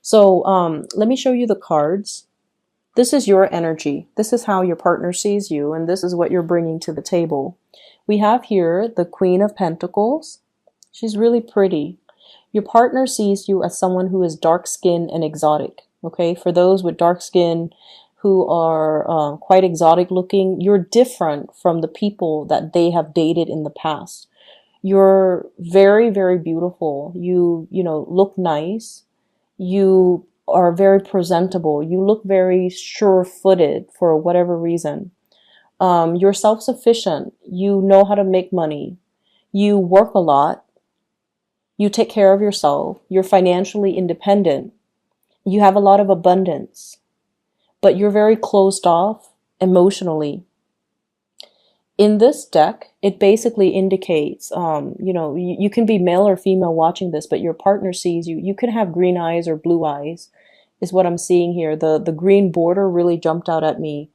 So let me show you the cards. This is your energy. This is how your partner sees you, and this is what you're bringing to the table. We have here the Queen of Pentacles. She's really pretty. Your partner sees you as someone who is dark-skinned and exotic. Okay, for those with dark skin who are quite exotic looking, you're different from the people that they have dated in the past. You're very, very beautiful. You look nice. You are very presentable. You look very sure-footed for whatever reason. You're self-sufficient. You know how to make money. You work a lot. You take care of yourself. You're financially independent. You have a lot of abundance, but you're very closed off emotionally. In this deck, it basically indicates, you can be male or female watching this, but your partner sees you. You can have green eyes or blue eyes, is what I'm seeing here. The green border really jumped out at me.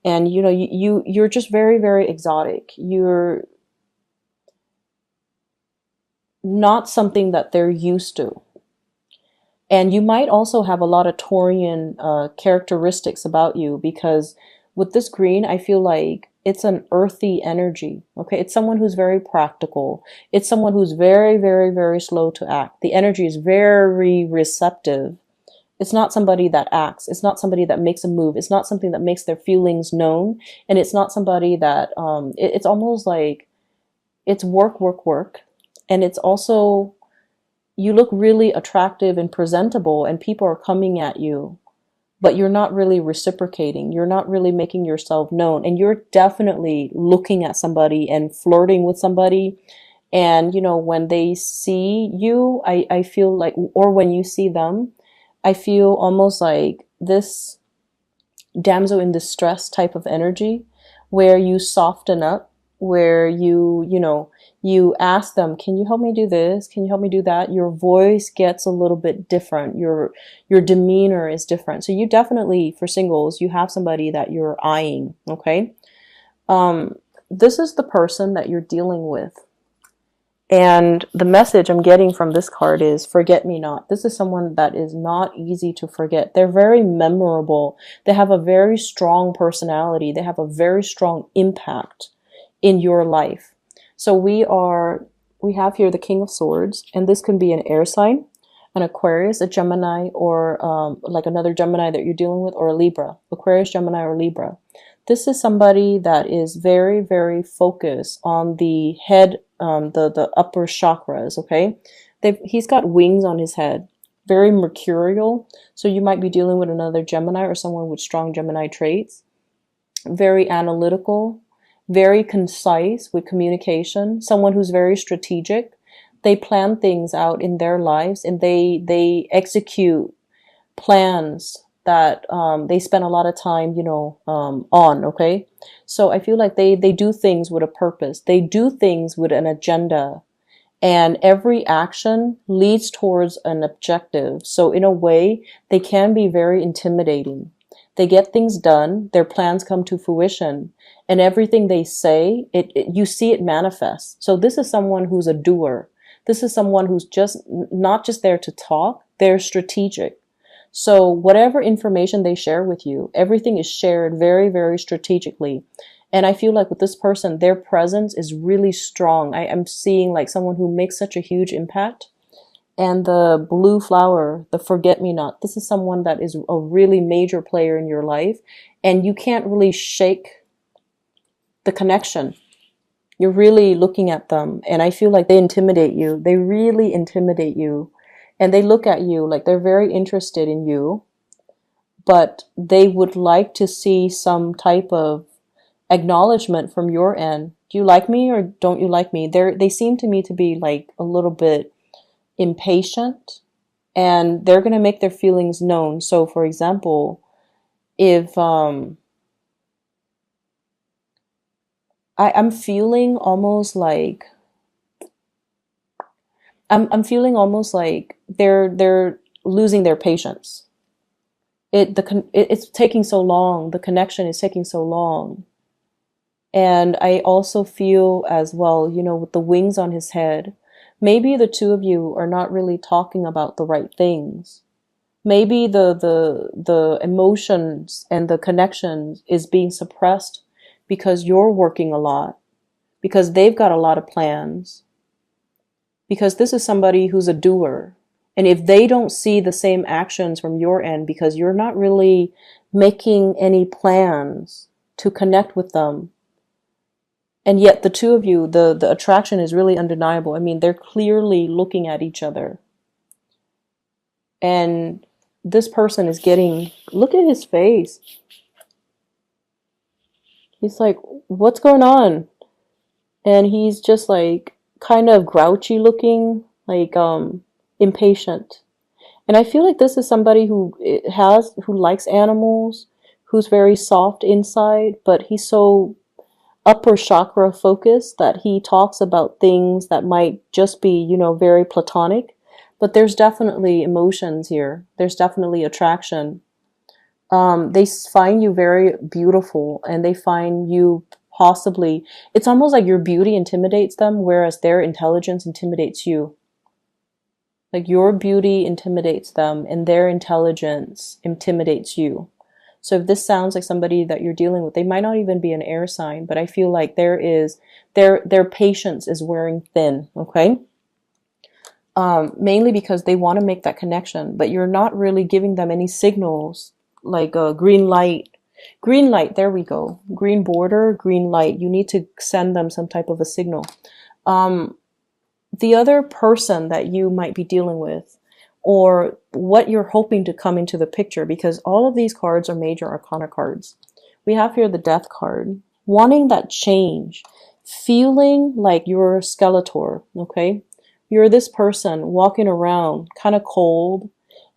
And, you're just very, very exotic. You're not something that they're used to. And you might also have a lot of Taurian characteristics about you, because with this green, I feel like it's an earthy energy. Okay, it's someone who's very practical. It's someone who's very, very, very slow to act. The energy is very receptive. It's not somebody that acts. It's not somebody that makes a move. It's not something that makes their feelings known. And it's not somebody that, it's almost like it's work, work, work. And it's also, you look really attractive and presentable, and people are coming at you, but you're not really reciprocating. You're not really making yourself known. And you're definitely looking at somebody and flirting with somebody. And, when they see you, I feel like, or when you see them, I feel almost like this damsel in distress type of energy, where you soften up, where you ask them, can you help me do this? Can you help me do that? Your voice gets a little bit different. Your demeanor is different. So you definitely, for singles, you have somebody that you're eyeing, okay? This is the person that you're dealing with. And the message I'm getting from this card is forget me not. This is someone that is not easy to forget. They're very memorable. They have a very strong personality. They have a very strong impact in your life. So we have here the King of Swords, and this can be an air sign, an Aquarius, a Gemini, or like another Gemini that you're dealing with, or a Libra, Aquarius, Gemini, or Libra. This is somebody that is very, very focused on the head, the upper chakras, okay? He's got wings on his head, very mercurial. So you might be dealing with another Gemini or someone with strong Gemini traits. Very analytical, very concise with communication, someone who's very strategic. They plan things out in their lives, and they execute plans that they spend a lot of time, on, okay? So I feel like they do things with a purpose. They do things with an agenda, and every action leads towards an objective. So in a way, they can be very intimidating. They get things done, their plans come to fruition, and everything they say, you see it manifest. So this is someone who's a doer. This is someone who's just not just there to talk, they're strategic. So whatever information they share with you, everything is shared very, very strategically. And I feel like with this person, their presence is really strong. I am seeing like someone who makes such a huge impact. And the blue flower, the forget-me-not, this is someone that is a really major player in your life, and you can't really shake the connection. You're really looking at them, and I feel like they intimidate you. They really intimidate you, and they look at you like they're very interested in you, but they would like to see some type of acknowledgement from your end. Do you like me or don't you like me? They seem to me to be like a little bit impatient, and they're going to make their feelings known. So for example, if I'm feeling almost like I'm feeling almost like they're losing their patience. It's taking so long. The connection is taking so long. And I also feel as well, with the wings on his head, maybe the two of you are not really talking about the right things. Maybe the emotions and the connections is being suppressed because you're working a lot, because they've got a lot of plans, because this is somebody who's a doer. And if they don't see the same actions from your end because you're not really making any plans to connect with them, and yet the two of you, the attraction is really undeniable. I mean, they're clearly looking at each other. And this person is getting, look at his face. He's like, what's going on? And he's just like kind of grouchy looking, like impatient. And I feel like this is somebody who likes animals, who's very soft inside, but he's so upper chakra focused that he talks about things that might just be, very platonic. But there's definitely emotions here. There's definitely attraction. They find you very beautiful, and they find you possibly, it's almost like your beauty intimidates them, whereas their intelligence intimidates you. Like your beauty intimidates them and their intelligence intimidates you. So if this sounds like somebody that you're dealing with, they might not even be an air sign, but I feel like their patience is wearing thin, okay? Mainly because they want to make that connection, but you're not really giving them any signals, like a green light. Green light, there we go. Green border, green light. You need to send them some type of a signal. The other person that you might be dealing with, or what you're hoping to come into the picture, because all of these cards are major arcana cards. We have here the Death card, wanting that change, feeling like you're a Skeletor, okay? You're this person walking around kind of cold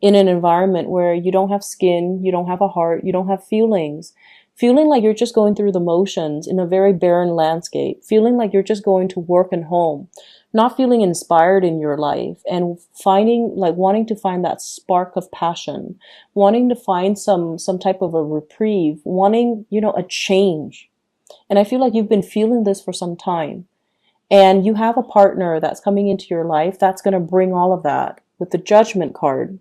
in an environment where you don't have skin, you don't have a heart, you don't have feelings. Feeling like you're just going through the motions in a very barren landscape. Feeling like you're just going to work and home. Not feeling inspired in your life, and wanting to find that spark of passion. Wanting to find some type of a reprieve. Wanting, a change. And I feel like you've been feeling this for some time. And you have a partner that's coming into your life that's going to bring all of that with the Judgment card.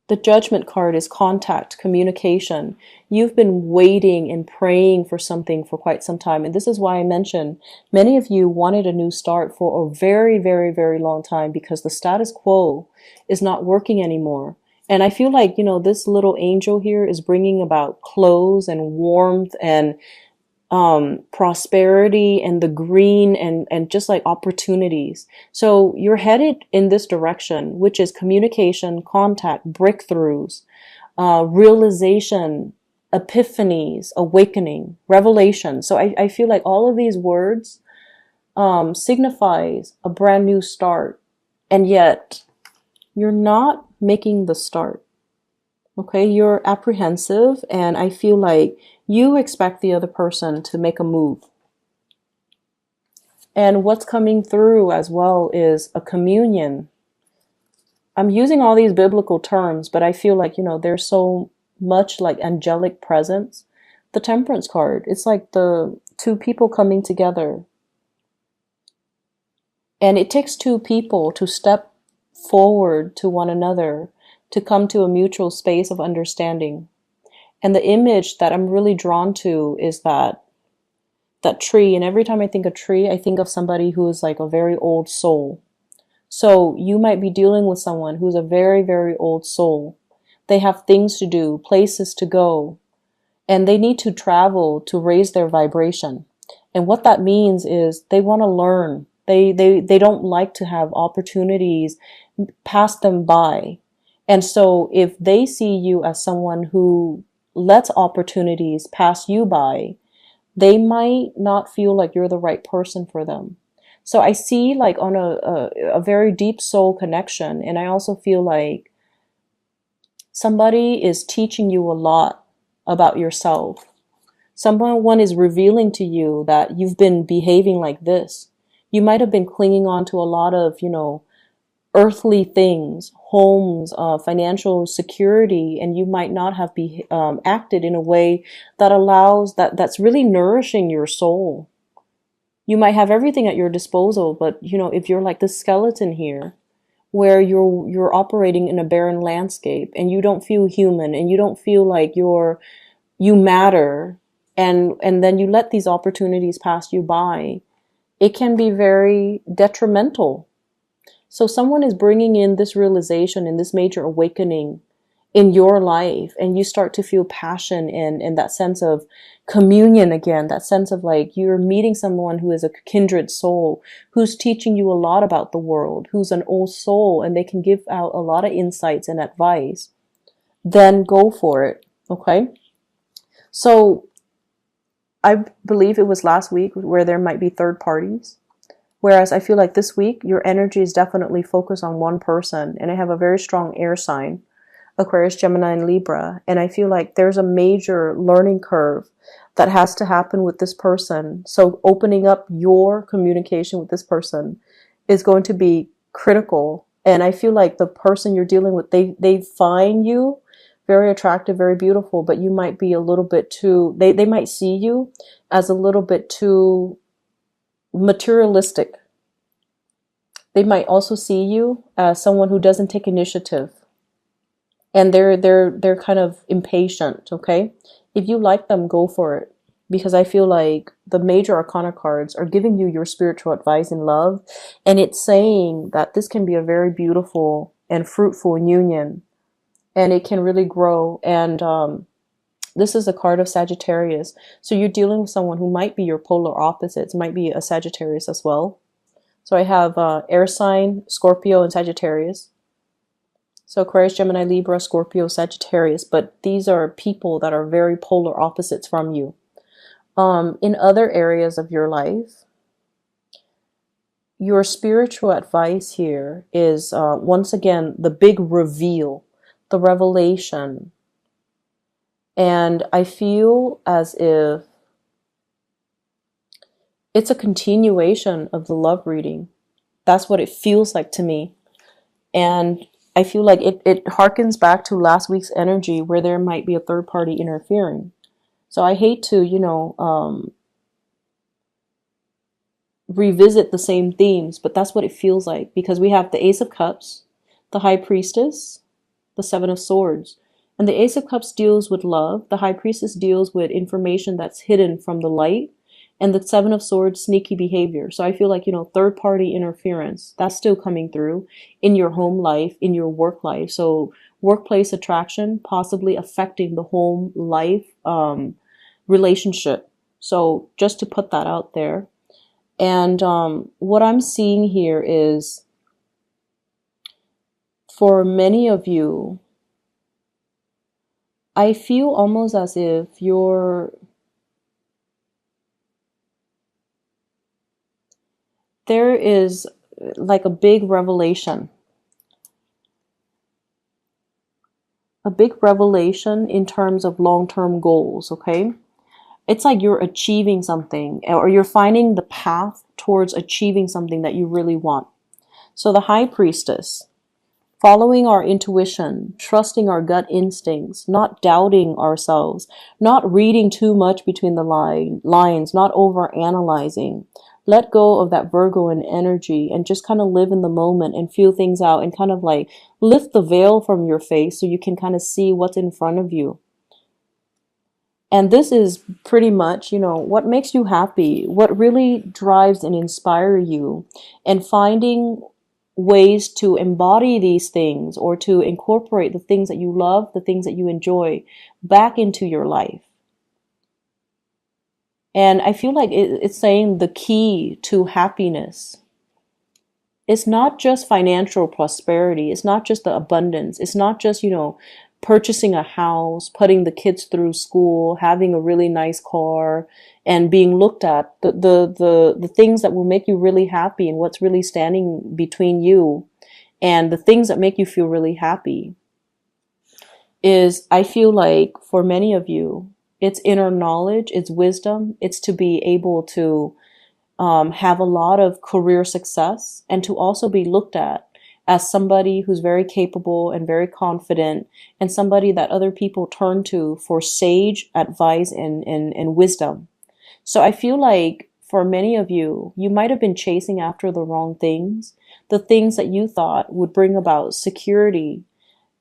The Judgment card is contact, communication. You've been waiting and praying for something for quite some time. And this is why I mentioned many of you wanted a new start for a very, very, very long time, because the status quo is not working anymore. And I feel like, this little angel here is bringing about clothes and warmth and prosperity and the green and just like opportunities. So you're headed in this direction, which is communication, contact, breakthroughs, realization, epiphanies, awakening, revelation. So I feel like all of these words signifies a brand new start, and yet you're not making the start. Okay, you're apprehensive, and I feel like you expect the other person to make a move. And what's coming through as well is a communion. I'm using all these biblical terms, but I feel like, there's so much like angelic presence. The Temperance card, it's like the two people coming together. And it takes two people to step forward to one another to come to a mutual space of understanding. And the image that I'm really drawn to is that tree. And every time I think of tree, I think of somebody who is like a very old soul. So you might be dealing with someone who's a very, very old soul. They have things to do, places to go, and they need to travel to raise their vibration. And what that means is they want to learn. They don't like to have opportunities pass them by. And so if they see you as someone who lets opportunities pass you by, they might not feel like you're the right person for them. So I see like on a very deep soul connection, and I also feel like somebody is teaching you a lot about yourself. Someone is revealing to you that you've been behaving like this. You might have been clinging on to a lot of, earthly things, homes, financial security, and you might not have acted in a way that allows that's really nourishing your soul. You might have everything at your disposal, but if you're like the skeleton here, where you're operating in a barren landscape and you don't feel human and you don't feel like you matter, and then you let these opportunities pass you by, it can be very detrimental. So someone is bringing in this realization and this major awakening in your life, and you start to feel passion and that sense of communion again, that sense of like you're meeting someone who is a kindred soul, who's teaching you a lot about the world, who's an old soul, and they can give out a lot of insights and advice. Then go for it. Okay. So I believe it was last week where there might be third parties. Whereas I feel like this week, your energy is definitely focused on one person. And I have a very strong air sign, Aquarius, Gemini, and Libra. And I feel like there's a major learning curve that has to happen with this person. So opening up your communication with this person is going to be critical. And I feel like the person you're dealing with, they find you very attractive, very beautiful, but you might be a little bit too, they might see you as a little bit too materialistic. They might also see you as someone who doesn't take initiative, and they're kind of impatient. Okay, if you like them, go for it, because I feel like the major arcana cards are giving you your spiritual advice in love, and it's saying that this can be a very beautiful and fruitful union, and it can really grow. And this is a card of Sagittarius. So you're dealing with someone who might be your polar opposites, might be a Sagittarius as well. So I have air sign, Scorpio, and Sagittarius. So Aquarius, Gemini, Libra, Scorpio, Sagittarius. But these are people that are very polar opposites from you. In other areas of your life, your spiritual advice here is, once again, the big reveal, the revelation. And I feel as if it's a continuation of the love reading. That's what it feels like to me. And I feel like it harkens back to last week's energy where there might be a third party interfering. So I hate to, revisit the same themes, but that's what it feels like, because we have the Ace of Cups, the High Priestess, the Seven of Swords. And the Ace of Cups deals with love. The High Priestess deals with information that's hidden from the light. And the Seven of Swords, sneaky behavior. So I feel like, third party interference, that's still coming through in your home life, in your work life. So workplace attraction, possibly affecting the home life relationship. So just to put that out there. And what I'm seeing here is, for many of you, I feel almost as if there is like a big revelation in terms of long-term goals, okay? It's like you're achieving something, or you're finding the path towards achieving something that you really want. So the High Priestess, following our intuition, trusting our gut instincts, not doubting ourselves, not reading too much between the lines, not over-analyzing. Let go of that Virgoan energy and just kind of live in the moment and feel things out, and kind of like lift the veil from your face so you can kind of see what's in front of you. And this is pretty much, what makes you happy, what really drives and inspires you, and finding ways to embody these things, or to incorporate the things that you love, the things that you enjoy, back into your life. And I feel like it's saying the key to happiness. It's not just financial prosperity. It's not just the abundance. It's not just, purchasing a house, putting the kids through school, having a really nice car, and being looked at. The things that will make you really happy, and what's really standing between you and the things that make you feel really happy is, I feel like for many of you, it's inner knowledge, it's wisdom, it's to be able to have a lot of career success, and to also be looked at as somebody who's very capable and very confident, and somebody that other people turn to for sage advice and wisdom. So I feel like for many of you, you might have been chasing after the wrong things. the things that you thought would bring about security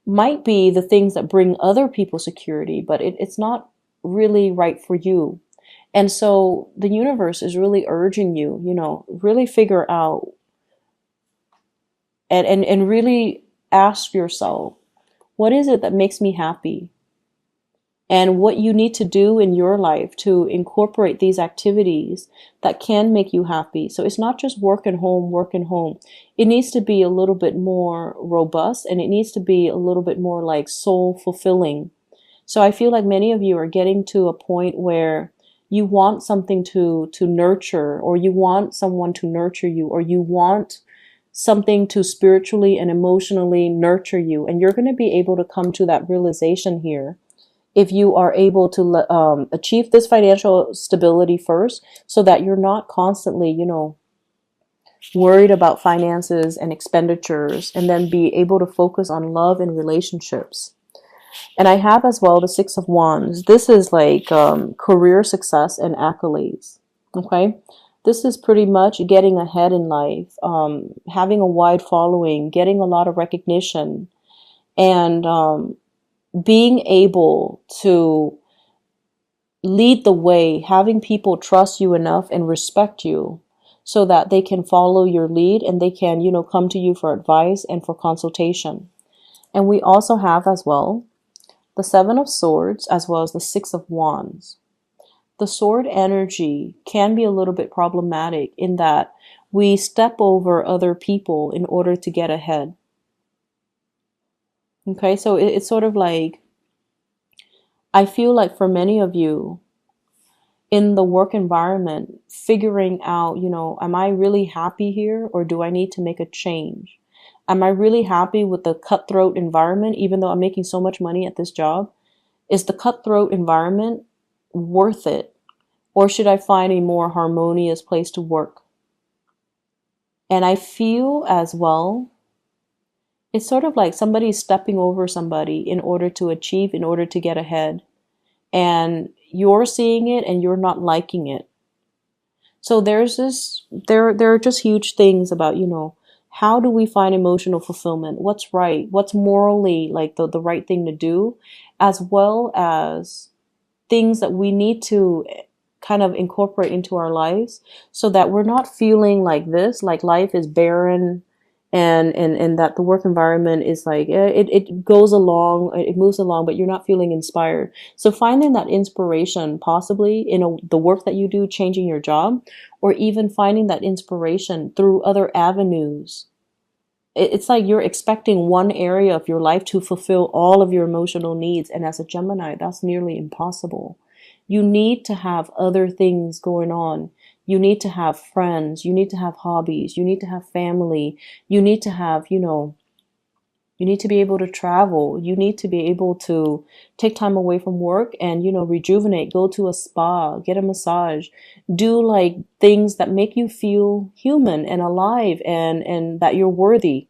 might be the things that bring other people security, but it's not really right for you. And so the universe is really urging you, really figure out and really ask yourself, what is it that makes me happy? And what you need to do in your life to incorporate these activities that can make you happy. So it's not just work and home, work and home. It needs to be a little bit more robust, and it needs to be a little bit more like soul fulfilling. So I feel like many of you are getting to a point where you want something to nurture, or you want someone to nurture you, or you want something to spiritually and emotionally nurture you. And you're going to be able to come to that realization here if you are able to achieve this financial stability first, so that you're not constantly, worried about finances and expenditures, and then be able to focus on love and relationships. And I have as well the Six of Wands. This is like career success and accolades. Okay. This is pretty much getting ahead in life, having a wide following, getting a lot of recognition, and being able to lead the way, having people trust you enough and respect you so that they can follow your lead, and they can, come to you for advice and for consultation. And we also have as well the Seven of Swords as well as the Six of Wands. The sword energy can be a little bit problematic in that we step over other people in order to get ahead. Okay, so it's sort of like, I feel like for many of you in the work environment, figuring out, am I really happy here, or do I need to make a change? Am I really happy with the cutthroat environment, even though I'm making so much money at this job? Is the cutthroat environment worth it? Or should I find a more harmonious place to work? And I feel as well, it's sort of like somebody's stepping over somebody in order to achieve, in order to get ahead. And you're seeing it and you're not liking it. So there are just huge things about, how do we find emotional fulfillment? What's right? What's morally like the right thing to do, as well as things that we need to kind of incorporate into our lives so that we're not feeling like this, like life is barren, and that the work environment is like, it goes along, it moves along, but you're not feeling inspired. So finding that inspiration possibly in the work that you do, changing your job, or even finding that inspiration through other avenues. It's like you're expecting one area of your life to fulfill all of your emotional needs. And as a Gemini, that's nearly impossible. You need to have other things going on. You need to have friends. You need to have hobbies. You need to have family. You need to have, you need to be able to travel. You need to be able to take time away from work and, rejuvenate, go to a spa, get a massage, do like things that make you feel human and alive, and that you're worthy.